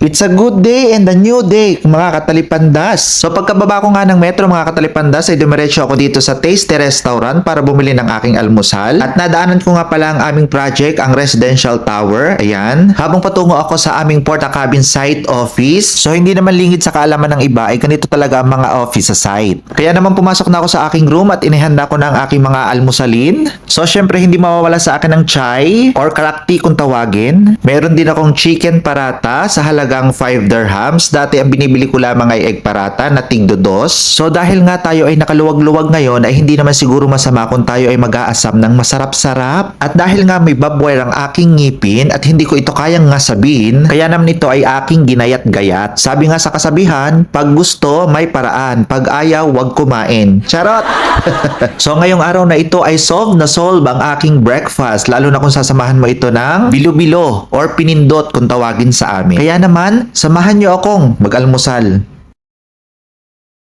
It's a good day and a new day, mga katalipandas. So pagkababa ko nga ng metro, mga katalipandas, ay dumiretso ako dito sa Tasty Restaurant para bumili ng aking almusal. At nadaanan ko nga pala ang aming project, ang residential tower. Ayan. Habang patungo ako sa aming Porta Cabin site office. So hindi naman lingid sa kaalaman ng iba, ay ganito talaga ang mga office sa site. Kaya naman pumasok na ako sa aking room at inihanda ko na ang aking mga almusalin. So syempre hindi mawawala sa akin ng chai or karakti kung tawagin. Meron din akong chicken parata sa halagang 5 dirhams. Dati ang binibili ko lamang ay egg parata na tigdo-dos. So dahil nga tayo ay nakaluwag-luwag ngayon ay hindi naman siguro masama kung tayo ay mag-aasam ng masarap-sarap. At dahil nga may barbwire ang aking ngipin at hindi ko ito kayang nga sabihin, kaya naman ito ay aking ginayat-gayat. Sabi nga sa kasabihan, pag gusto may paraan, pag ayaw wag kumain. Charot! So ngayong araw na ito ay solve na solve ang aking breakfast, lalo na kung sasamahan mo ito ng bilo-bilo or pinindot kung tawagin sa amin. Kaya naman, samahan niyo akong mag-almusal.